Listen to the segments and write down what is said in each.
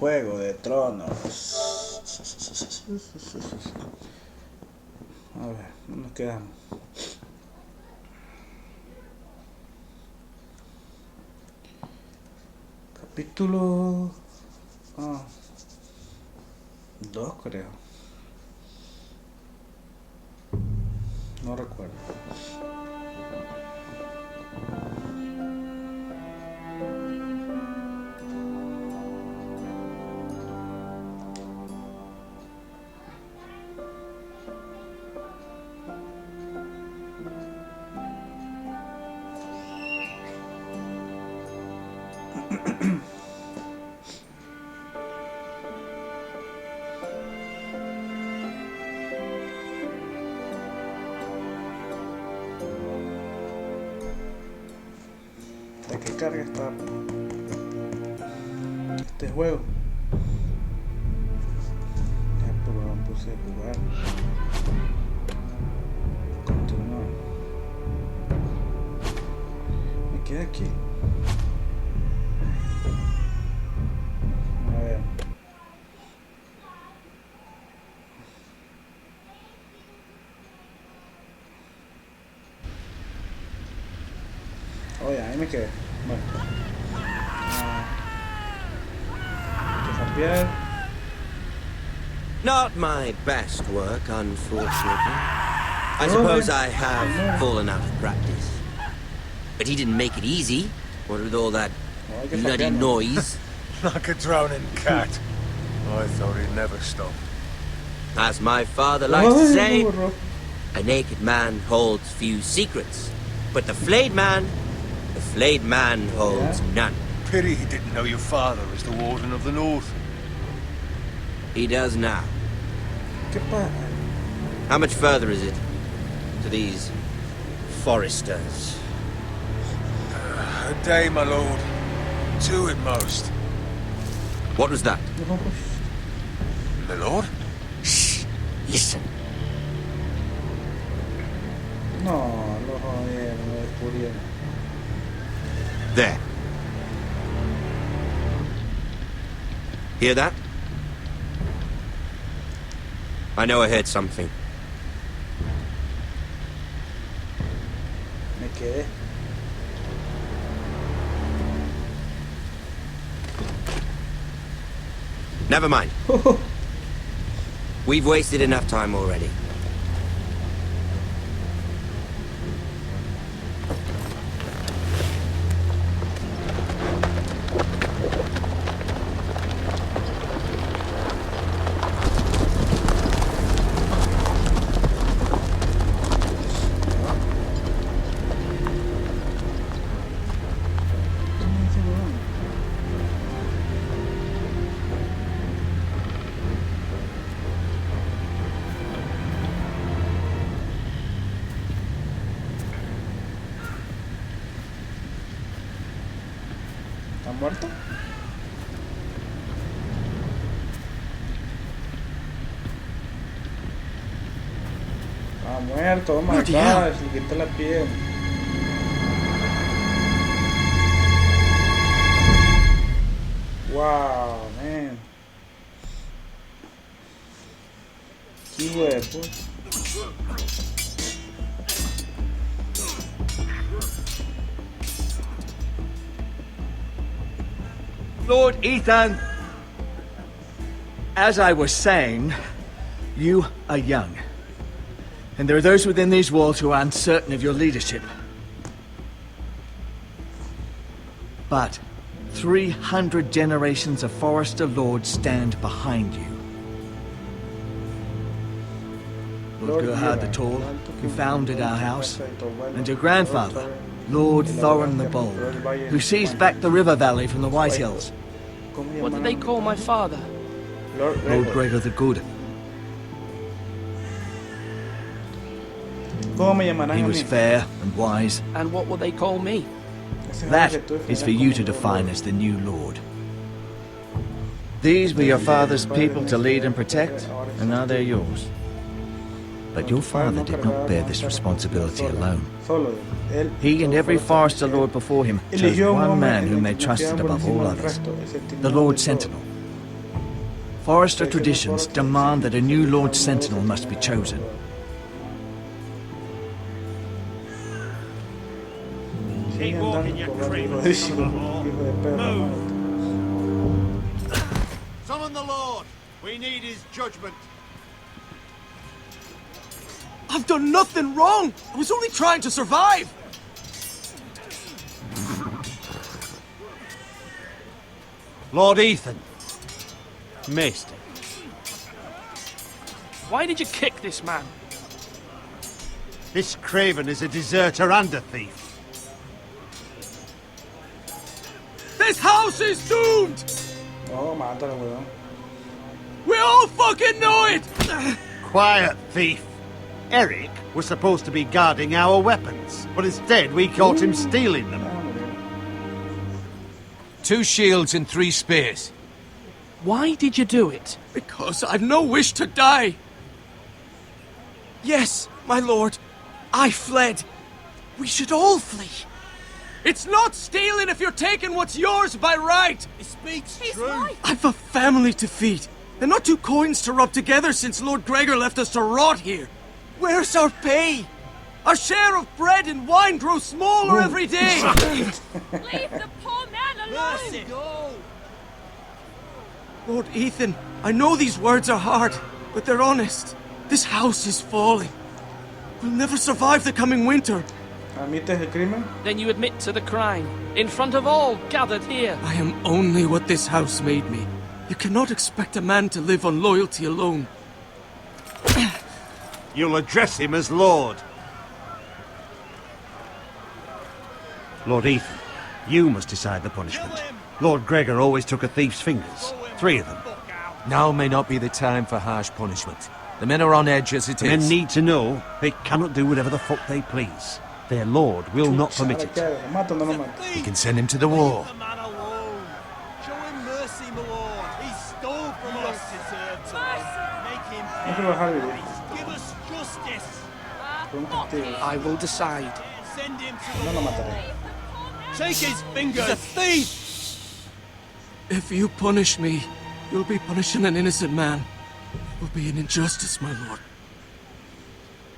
Juego de Tronos. A ver, ¿dónde nos quedamos? Capítulo 2, creo. No recuerdo. ¿De qué carga este juego? Ya, pero lo puse a jugar. Continuar. Me quedé aquí. A ver. Oye, ahí me quedé. Bueno. Desafiar. Not my best work, unfortunately. I suppose I have fallen out of practice. But he didn't make it easy. What with all that bloody noise. Like a drowning cat. I thought he'd never stop. As my father likes to say, a naked man holds few secrets. But the flayed man holds none. Pity he didn't know your father as the Warden of the North. He does now. Goodbye. How much further is it to these foresters? A day, my lord. 2 at most. What was that? My lord? Shh! Listen. No, lo jodieron, lo descubrieron. There. Hear that? I know I heard something. Me quedé. Never mind. We've wasted enough time already. ¿Está muerto? Está muerto, oh my gosh, le quité la piel. Wow, man. Qué huevo. Lord Ethan, as I was saying, you are young. And there are those within these walls who are uncertain of your leadership. But 300 generations of Forester Lords stand behind you. Lord Gerhard the Tall, who founded our house, and your grandfather, Lord Thorin the Bold, who seized back the river valley from the White Hills. What did they call my father? Lord Gregor the Good. He was fair and wise. And what will they call me? That is for you to define as the new Lord. These were your father's people to lead and protect, and now they're yours. But your father did not bear this responsibility alone. He and every Forester Lord before him chose one man whom they trusted above all others, the Lord Sentinel, Forester traditions demand that a new Lord Sentinel must be chosen. Siguen dando cobarde, jodísimo, hijo de perra, madre. Summon the Lord. We need his judgment. I've done nothing wrong! I was only trying to survive! Lord Ethan. Maester. Why did you kick this man? This craven is a deserter and a thief. This house is doomed! No, mátalo, weón. We all fucking know it! Quiet, thief. Eric was supposed to be guarding our weapons, but instead we caught him stealing them. 2 shields and 3 spears. Why did you do it? Because I've no wish to die. Yes, my lord. I fled. We should all flee. It's not stealing if you're taking what's yours by right. He speaks true. Right. I've a family to feed. And not 2 coins to rub together since Lord Gregor left us to rot here. Where's our pay? Our share of bread and wine grows smaller every day. Leave the poor man alone! Go. Lord Ethan, I know these words are hard, but they're honest. This house is falling. We'll never survive the coming winter. ¿Admites el crimen? Then you admit to the crime, in front of all gathered here. I am only what this house made me. You cannot expect a man to live on loyalty alone. You'll address him as Lord. Lord Ethan, you must decide the punishment. Lord Gregor always took a thief's fingers. 3 of them. Now may not be the time for harsh punishment. The men are on edge as it The is. men need to know they cannot do whatever the fuck they please. Their lord will not permit it. ¿Lo mato o no lo mato? We can send him to the war. The man alone. Show him mercy, my lord. He stole from us. Make him No quiero bajar el video. give us justice. Por un castigo. I will decide. Send him to No lo mataré. Take his fingers. He's a thief. If you punish me, you'll be punishing an innocent man. It will be an injustice, my lord.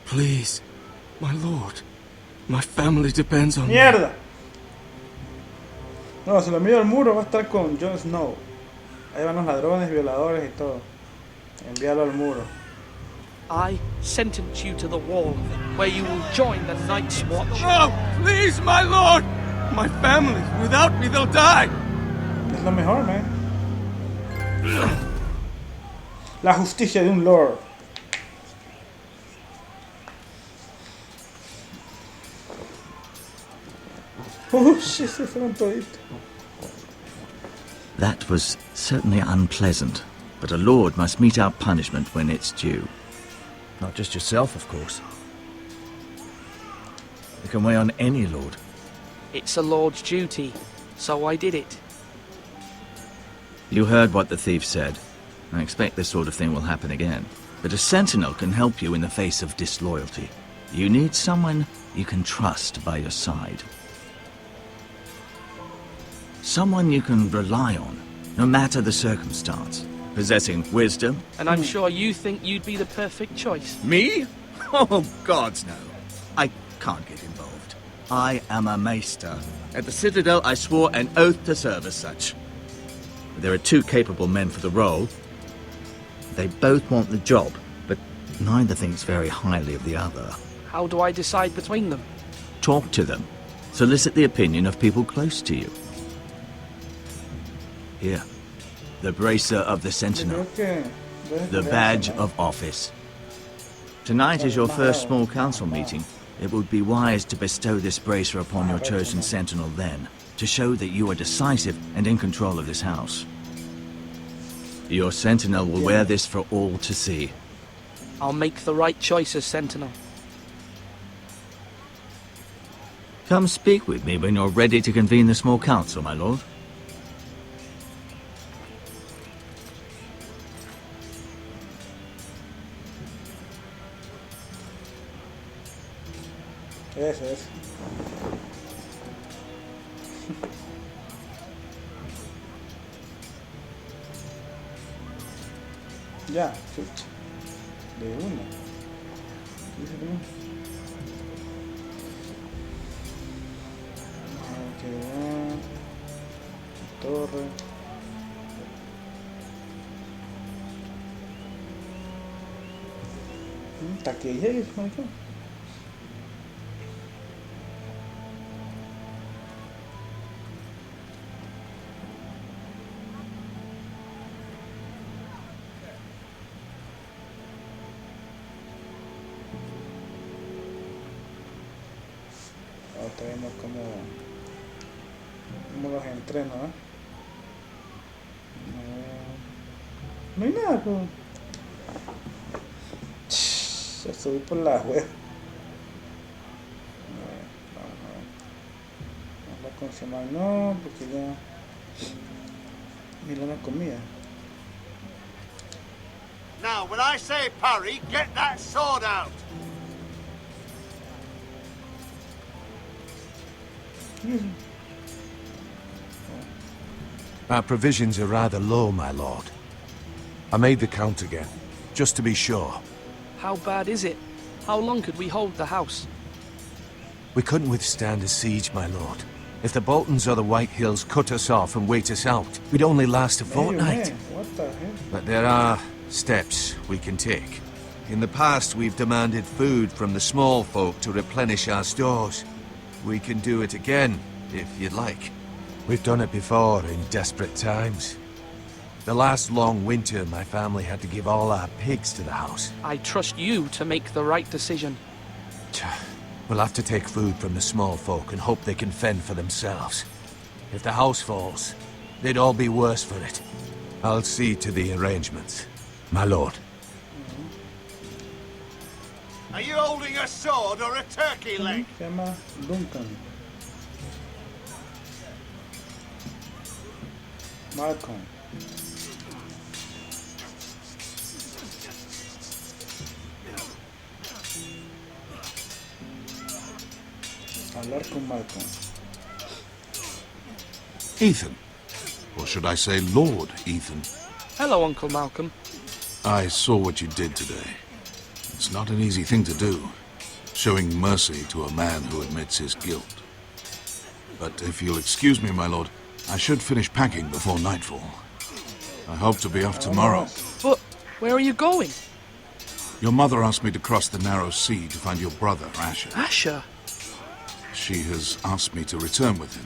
Please, my lord. My family depends on me. ¡Mierda! No, se lo envío al muro, va a estar con Jon Snow. Ahí van los ladrones, violadores y todo. Envíalo al muro. I sentence you to the wall, where you will join the Night's Watch. No, please, my lord! My family, without me, they'll die! Es lo mejor, man. La justicia de un lord. Oh shit, se fueron toditos. That was certainly unpleasant, but a lord must mete out punishment when it's due. Not just yourself, of course. It can weigh on any lord. It's a lord's duty, so I did it. You heard what the thief said. I expect this sort of thing will happen again. But a sentinel can help you in the face of disloyalty. You need someone you can trust by your side. Someone you can rely on, no matter the circumstance. Possessing wisdom. And I'm sure you think you'd be the perfect choice. Me? Oh, gods no. I can't get involved. I am a maester. At the Citadel, I swore an oath to serve as such. There are 2 capable men for the role. They both want the job, but neither thinks very highly of the other. How do I decide between them? Talk to them. Solicit the opinion of people close to you. Here. The bracer of the sentinel. Creo que The badge of office. Tonight is your first small council meeting. It would be wise to bestow this bracer upon your chosen sentinel then, to show that you are decisive and in control of this house. Your sentinel will wear this for all to see. I'll make the right choice as sentinel. Come speak with me when you're ready to convene the small council, my lord. Eso es. Ya, chucha. De una. Dice que no. Vamos a ver qué va. Torre. Está que llegue, maricón. Ahora vemos cómo los entreno, ¿eh? No hay nada, pues. Se subí por la web. Vamos a consumar, no, porque ya. Mira la comida. Now, when I say parry, get that sword out. Our provisions are rather low, my lord. I made the count again, just to be sure. How bad is it? How long could we hold the house? We couldn't withstand a siege, my lord. If the Boltons or the White Hills cut us off and wait us out, we'd only last a fortnight. Man, what the hell? But there are steps we can take. In the past, we've demanded food from the small folk to replenish our stores. We can do it again, if you'd like. We've done it before in desperate times. The last long winter, my family had to give all our pigs to the house. I trust you to make the right decision. We'll have to take food from the small folk and hope they can fend for themselves. If the house falls, they'd all be worse for it. I'll see to the arrangements, my lord. Are you holding a sword or a turkey leg? Se llama Duncan. Malcolm. Hablar con Malcolm. Ethan. Or should I say Lord Ethan? Hello, Uncle Malcolm. I saw what you did today. It's not an easy thing to do, showing mercy to a man who admits his guilt. But if you'll excuse me, my lord, I should finish packing before nightfall. I hope to be off tomorrow. But where are you going? Your mother asked me to cross the narrow sea to find your brother, Asher. Asher? She has asked me to return with him,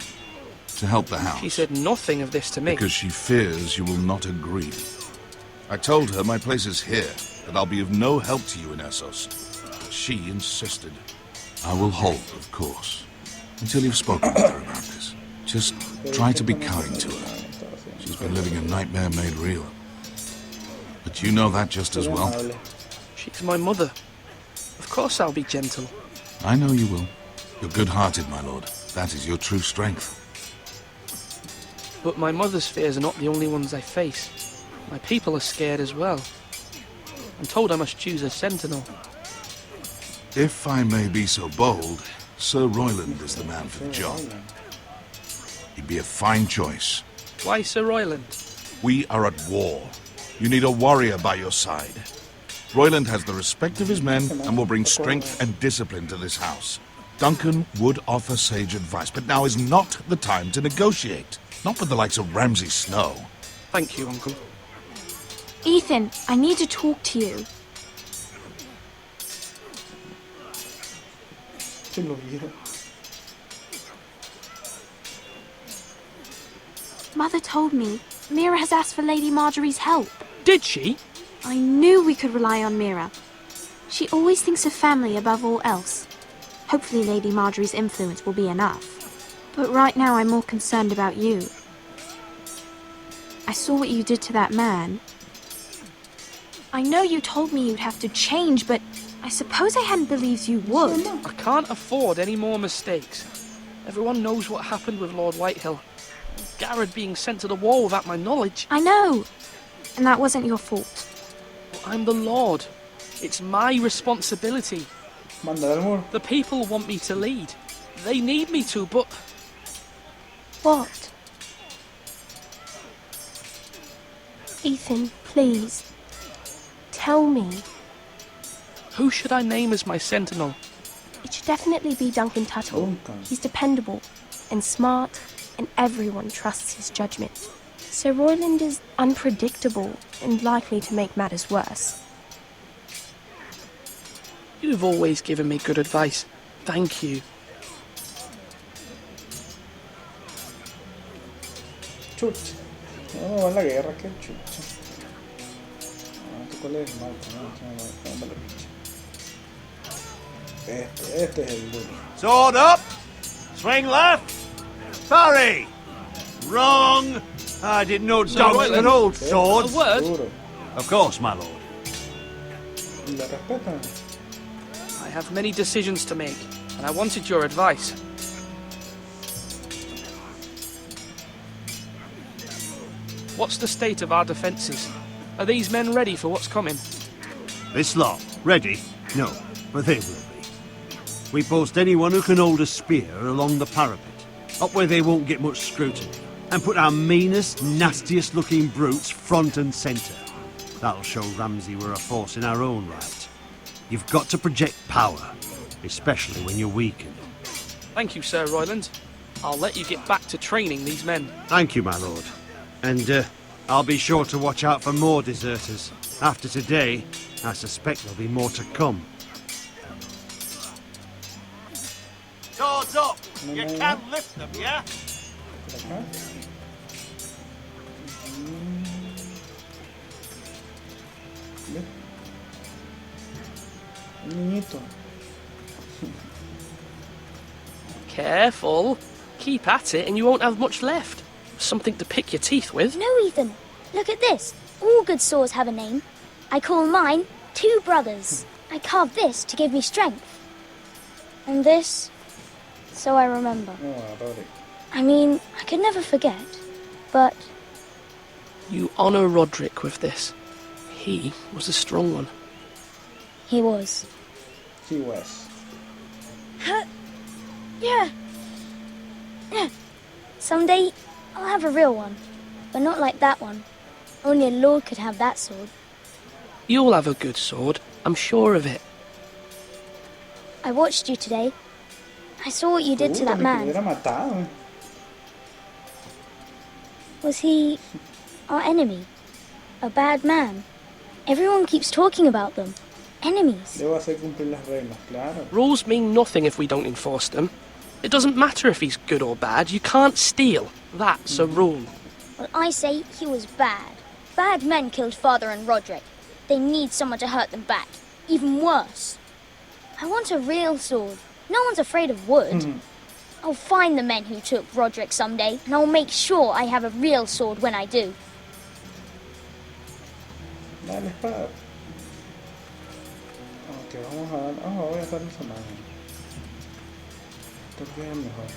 to help the house. She said nothing of this to me. Because she fears you will not agree. I told her my place is here, that I'll be of no help to you in Essos. But she insisted. I will hold, of course, until you've spoken with her about this. Just try to be kind to her. She's been living a nightmare made real. But you know that just as well. She's my mother. Of course I'll be gentle. I know you will. You're good-hearted, my lord. That is your true strength. But my mother's fears are not the only ones I face. My people are scared as well. I'm told I must choose a sentinel. If I may be so bold, Sir Royland is the man for the job. He'd be a fine choice. Why Sir Royland? We are at war. You need a warrior by your side. Royland has the respect of his men and will bring strength and discipline to this house. Duncan would offer sage advice, but now is not the time to negotiate. Not with the likes of Ramsay Snow. Thank you, Uncle. Ethan, I need to talk to you. Mother told me Mira has asked for Lady Marjorie's help. Did she? I knew we could rely on Mira. She always thinks of family above all else. Hopefully Lady Marjorie's influence will be enough. But right now I'm more concerned about you. I saw what you did to that man. I know you told me you'd have to change, but I suppose I hadn't believed you would. I can't afford any more mistakes. Everyone knows what happened with Lord Whitehill. Garrett being sent to the wall without my knowledge. I know. And that wasn't your fault. I'm the Lord. It's my responsibility. The people want me to lead. They need me to, but... What? Ethan, please. tell me. Who should I name as my sentinel? It should definitely be Duncan Tuttle. Duncan. He's dependable and smart, and everyone trusts his judgment. Sir Royland is unpredictable and likely to make matters worse. You've always given me good advice. Thank you. Chucha. No, va en la guerra, qué chucha. ¿Cuál es el marco? No, me lo pinche. Este es el duro. Sword up! Swing left! Parry! Wrong! I didn't know dogs could hold swords. A word? Duro. Of course, my lord. ¿La respetan? I have many decisions to make, and I wanted your advice. What's the state of our defences? Are these men ready for what's coming? This lot, ready? No, but they will be. We post anyone who can hold a spear along the parapet, up where they won't get much scrutiny, and put our meanest, nastiest looking brutes front and centre. That'll show Ramsay we're a force in our own right. You've got to project power, especially when you're weakened. Thank you, Sir Royland. I'll let you get back to training these men. Thank you, my lord. And I'll be sure to watch out for more deserters. After today, I suspect there'll be more to come. Swords up! You can lift them, yeah? Por acá. Ve. Un niñito. Careful. Keep at it and you won't have much left. Something to pick your teeth with. No, Ethan. Look at this. All good swords have a name. I call mine Two Brothers. I carved this to give me strength. And this, so I remember. I mean, I could never forget, but... You honour Roderick with this. He was a strong one. He was. He was. Yeah. Someday, I'll have a real one. But not like that one. Only a lord could have that sword. You'll have a good sword. I'm sure of it. I watched you today. I saw what you did to that man. Was he our enemy? A bad man? Everyone keeps talking about them. Enemies. Rules mean nothing if we don't enforce them. It doesn't matter if he's good or bad. You can't steal. That's a rule. Well, I say he was bad. Bad men killed Father and Roderick. They need someone to hurt them back. Even worse. I want a real sword. No one's afraid of wood. I'll find the men who took Roderick someday, and I'll make sure I have a real sword when I do. Dale espada. Ok, vamos a dar. Oh, voy a hacer esa mano. Esto queda mejor.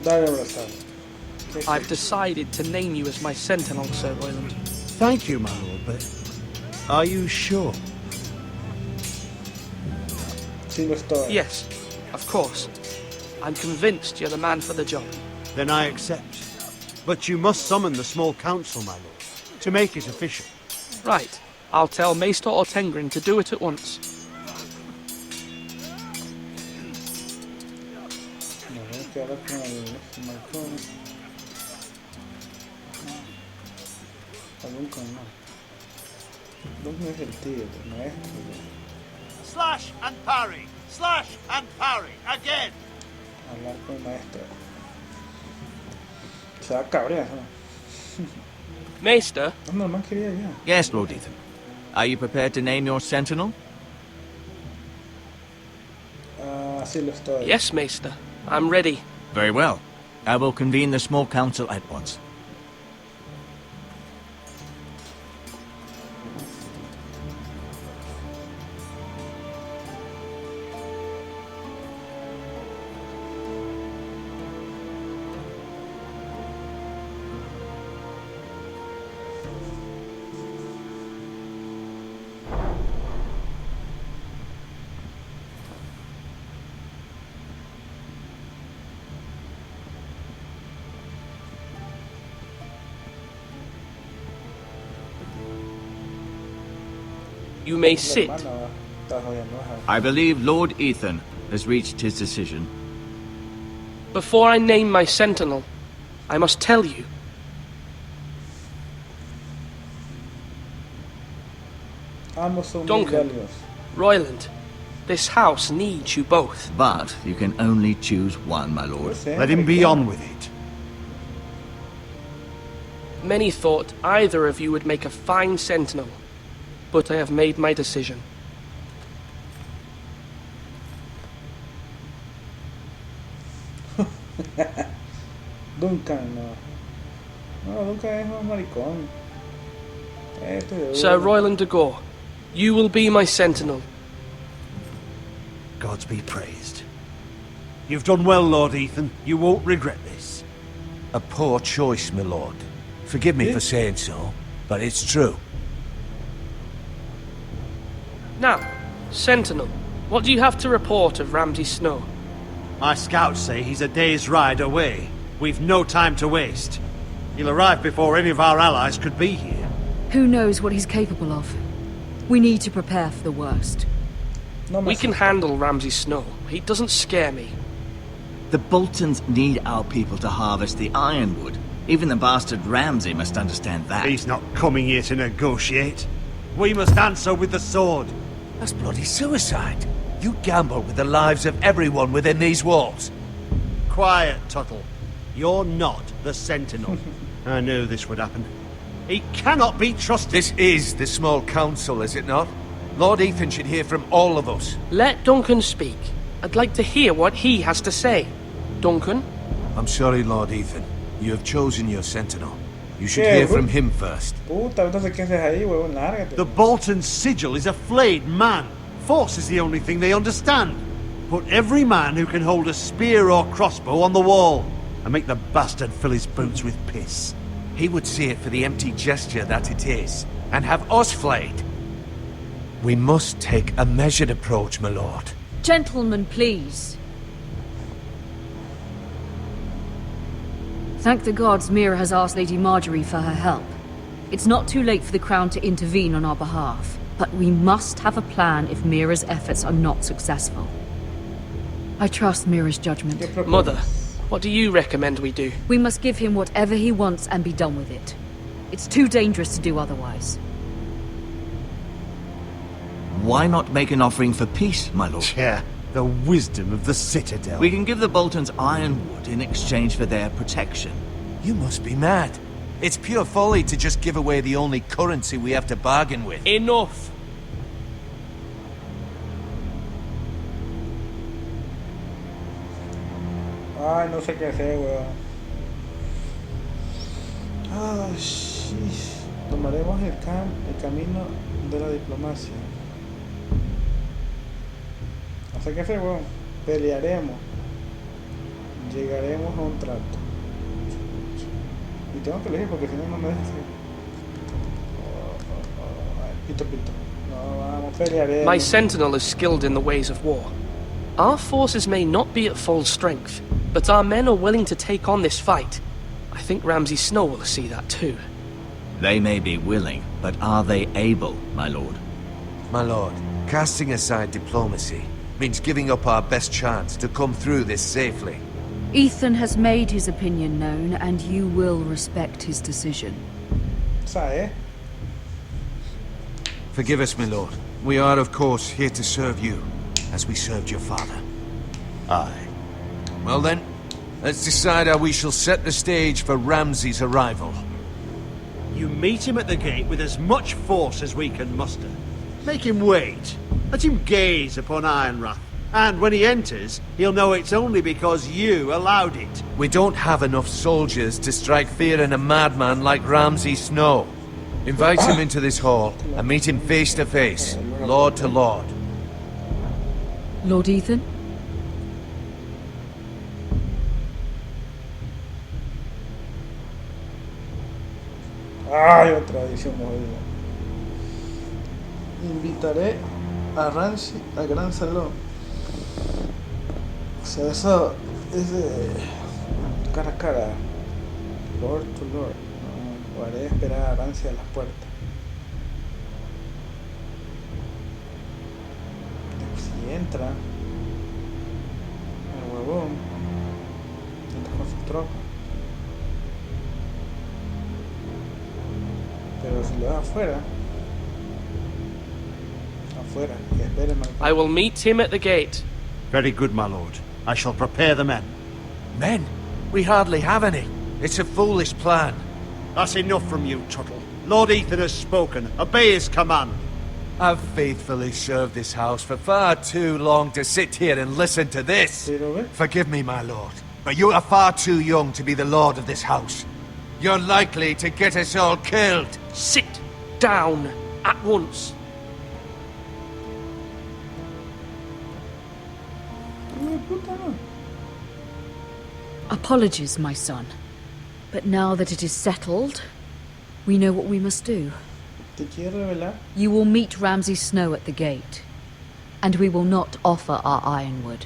Dale abrazar. I've decided to name you as my sentinel, Sir Royland. Thank you, my lord, but are you sure? Sí lo estoy. Yes, of course. I'm convinced you're the man for the job. Then I accept. But you must summon the small council, my lord, to make it official. Right. I'll tell Maester Ortengrin to do it at once. Que hablar con el Malcolm. Algún con no. Duncan es el tío, el maestro. Slash and parry! Slash and parry! Again! Hablar con el maestro. Se va a cabrear, ¿no? Maester? Es normal que iría ya. Yes, Lord Ethan. Are you prepared to name your sentinel? Sí lo estoy. Yes, Maester. I'm ready. Very well. I will convene the small council at once. You may sit. I believe Lord Ethan has reached his decision. Before I name my sentinel, I must tell you. Duncan, Royland, this house needs you both. But you can only choose one, my lord. Let him be on with it. Many thought either of you would make a fine sentinel, but I have made my decision. Duncan, no. No, Duncan es un maricón. Sir Royland de Gore, you will be my sentinel. Gods be praised. You've done well, Lord Ethan. You won't regret this. A poor choice, my lord. Forgive me for saying so, but it's true. Now, sentinel, what do you have to report of Ramsay Snow? My scouts say he's a day's ride away. We've no time to waste. He'll arrive before any of our allies could be here. Who knows what he's capable of? We need to prepare for the worst. We can handle Ramsay Snow. He doesn't scare me. The Boltons need our people to harvest the ironwood. Even the bastard Ramsay must understand that. He's not coming here to negotiate. We must answer with the sword. That's bloody suicide. You gamble with the lives of everyone within these walls. Quiet, Tuttle. You're not the Sentinel. I knew this would happen. He cannot be trusted. This is the small council, is it not? Lord Ethan should hear from all of us. Let Duncan speak. I'd like to hear what he has to say. Duncan? I'm sorry, Lord Ethan. You have chosen your sentinel. You should hear from him first. The Bolton sigil is a flayed man. Force is the only thing they understand. Put every man who can hold a spear or crossbow on the wall, and make the bastard fill his boots with piss. He would see it for the empty gesture that it is, and have us flayed. We must take a measured approach, my lord. Gentlemen, please. Thank the gods Mira has asked Lady Marjorie for her help. It's not too late for the Crown to intervene on our behalf, but we must have a plan if Mira's efforts are not successful. I trust Mira's judgment. Mother, what do you recommend we do? We must give him whatever he wants and be done with it. It's too dangerous to do otherwise. Why not make an offering for peace, my lord? Yeah, the wisdom of the Citadel. We can give the Boltons ironwood in exchange for their protection. You must be mad. It's pure folly to just give away the only currency we have to bargain with. Enough! Ay, no sé qué hacer, weón. Ay, shish. Tomaremos el camino de la diplomacia. No sé qué hacer, weón. Pelearemos. Llegaremos a un trato. Y tengo que elegir porque si no, no me deja hacer. Pito, pito. No, vamos, pelearemos. My sentinel is skilled in the ways of war. Our forces may not be at full strength, but our men are willing to take on this fight. I think Ramsay Snow will see that too. They may be willing, but are they able, my lord? My lord, casting aside diplomacy means giving up our best chance to come through this safely. Ethan has made his opinion known, and you will respect his decision. Forgive us, my lord. We are, of course, here to serve you, as we served your father. Aye. Well then, let's decide how we shall set the stage for Ramsay's arrival. You meet him at the gate with as much force as we can muster. Make him wait. Let him gaze upon Ironrath. And when he enters, he'll know it's only because you allowed it. We don't have enough soldiers to strike fear in a madman like Ramsay Snow. Invite him into this hall and meet him face to face, lord to lord. Lord Ethan? Ay, otra edición jodida. Invitaré a Ramsay al gran salón. O sea, eso es de cara a cara, lord to lord. No, o haré esperar a Ramsay a las puertas. Y entra el huevón, entra con su tropa. Pero si lo da afuera, que espere, I will meet him at the gate. Very good, my lord. I shall prepare the men. Men? We hardly have any. It's a foolish plan. That's enough from you, Tuttle. Lord Ethan has spoken. Obey his command. I've faithfully served this house for far too long to sit here and listen to this. Forgive me, my lord, but you are far too young to be the lord of this house. You're likely to get us all killed. Sit down at once. Apologies, my son. But now that it is settled, we know what we must do. You will meet Ramsay Snow at the gate, and we will not offer our ironwood.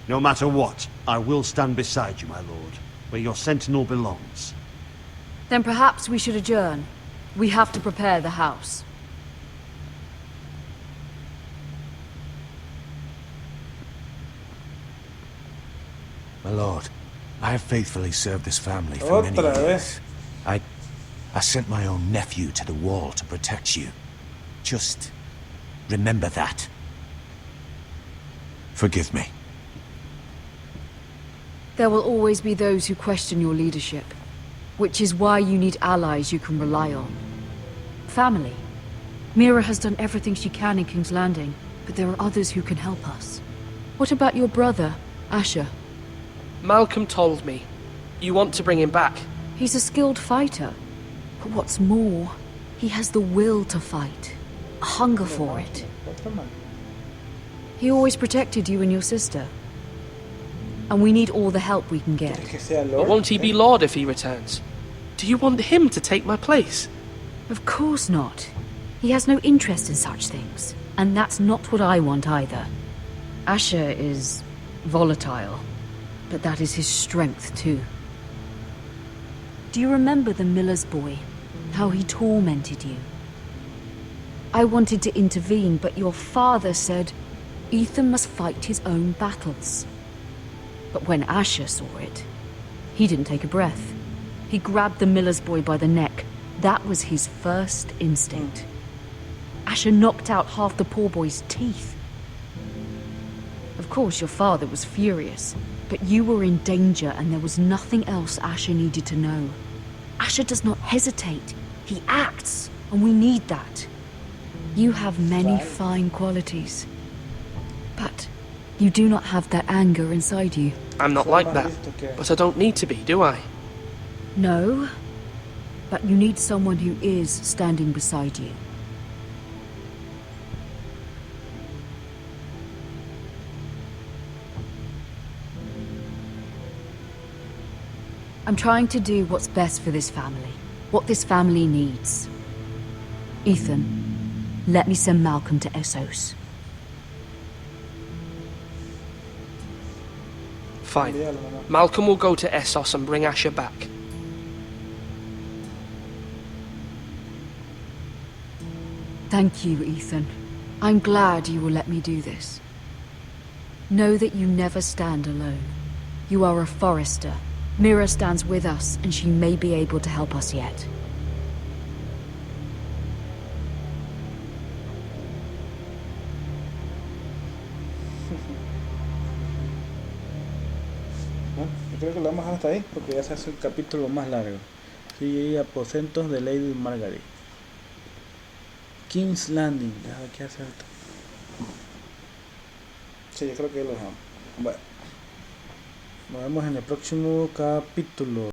No matter what, I will stand beside you, my lord, where your sentinel belongs. Then perhaps we should adjourn. We have to prepare the house. My lord, I have faithfully served this family for many years. I sent my own nephew to the wall to protect you. Just remember that. Forgive me. There will always be those who question your leadership, which is why you need allies you can rely on. Family. Mira has done everything she can in King's Landing, but there are others who can help us. What about your brother, Asher? Malcolm told me. You want to bring him back? He's a skilled fighter. But what's more, he has the will to fight. A hunger for it. He always protected you and your sister. And we need all the help we can get. But won't he be Lord if he returns? Do you want him to take my place? Of course not. He has no interest in such things. And that's not what I want either. Asher is volatile. But that is his strength too. Do you remember the miller's boy? How he tormented you? I wanted to intervene, but your father said Ethan must fight his own battles. But when Asher saw it, he didn't take a breath. He grabbed the miller's boy by the neck. That was his first instinct. Asher knocked out half the poor boy's teeth. Of course, your father was furious, but you were in danger and there was nothing else Asher needed to know. Asher does not hesitate. He acts, and we need that. You have many fine qualities. But you do not have that anger inside you. I'm not like that, but I don't need to be, do I? No, but you need someone who is standing beside you. I'm trying to do what's best for this family. What this family needs. Ethan, let me send Malcolm to Essos. Fine. Malcolm will go to Essos and bring Asher back. Thank you, Ethan. I'm glad you will let me do this. Know that you never stand alone. You are a forester. Mira stands with us, and she may be able to help us yet. Bueno, yo creo que lo vamos a dejar hasta ahí, porque ya se hace un capítulo más largo. Sigue aposentos de Lady Margaret. King's Landing. ¿Qué hace esto? Sí, yo creo que lo dejamos. Bueno. Nos vemos en el próximo capítulo.